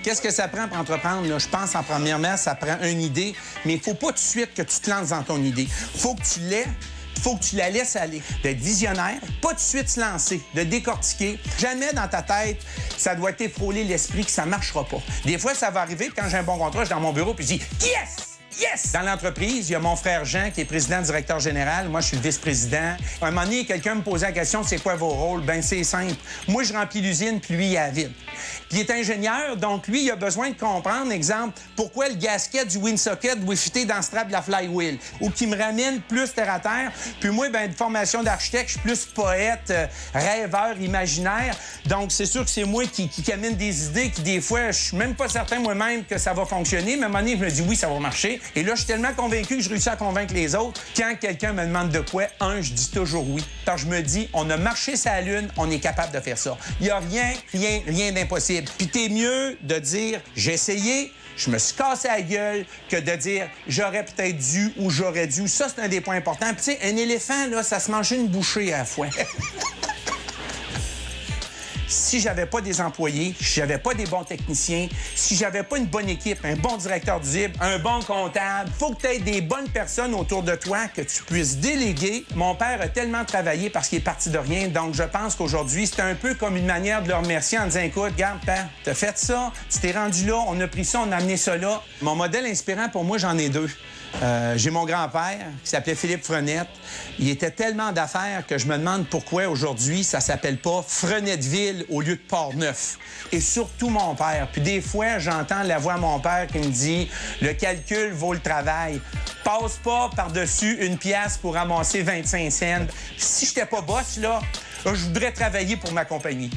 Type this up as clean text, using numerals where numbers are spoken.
Qu'est-ce que ça prend pour entreprendre? Là? Je pense, en premièrement, ça prend une idée, mais il faut pas tout de suite que tu te lances dans ton idée. Faut que tu l'aies. Faut que tu la laisses aller, d'être visionnaire, pas tout de suite se lancer, de décortiquer. Jamais dans ta tête, ça doit t'effrôler l'esprit que ça marchera pas. Des fois, ça va arriver, quand j'ai un bon contrat, je suis dans mon bureau puis je dis « Yes! Yes! » Dans l'entreprise, il y a mon frère Jean qui est président-directeur général. Moi, je suis le vice-président. À un moment donné, quelqu'un me posait la question « C'est quoi vos rôles? » Ben c'est simple. Moi, je remplis l'usine, puis lui, il est à vide. Puis il est ingénieur, donc lui, il a besoin de comprendre, exemple, pourquoi le gasket du windsocket doit fitter dans le strap de la flywheel, ou qui me ramène plus terre à terre. Puis moi, ben de formation d'architecte, je suis plus poète, rêveur, imaginaire. Donc, c'est sûr que c'est moi qui amène des idées qui, des fois, je suis même pas certain moi-même que ça va fonctionner, mais à un moment donné, je me dis oui, ça va marcher. Et là, je suis tellement convaincu que je réussis à convaincre les autres. Quand quelqu'un me demande de quoi, je dis toujours oui. Parce que je me dis, on a marché sur la Lune, on est capable de faire ça. Il n'y a rien d'impossible. Puis t'es mieux de dire, j'ai essayé, je me suis cassé la gueule, que de dire, j'aurais peut-être dû ou j'aurais dû. Ça, c'est un des points importants. Puis tu sais, un éléphant, là, ça se mange une bouchée à la fois. Si j'avais pas des employés, si j'avais pas des bons techniciens, si j'avais pas une bonne équipe, un bon directeur d'usine, un bon comptable, faut que tu aies des bonnes personnes autour de toi que tu puisses déléguer. Mon père a tellement travaillé parce qu'il est parti de rien, donc je pense qu'aujourd'hui, c'est un peu comme une manière de le remercier en disant, écoute, regarde, père, t'as fait ça, tu t'es rendu là, on a pris ça, on a amené ça là. Mon modèle inspirant, pour moi, j'en ai deux. J'ai mon grand-père qui s'appelait Philippe Frenette. Il était tellement d'affaires que je me demande pourquoi aujourd'hui ça s'appelle pas Frenetteville au lieu de Port-Neuf. Et surtout mon père. Puis des fois, j'entends la voix de mon père qui me dit « Le calcul vaut le travail. Passe pas par-dessus une pièce pour ramasser 25 cents. Si j'étais pas boss, là, je voudrais travailler pour ma compagnie. »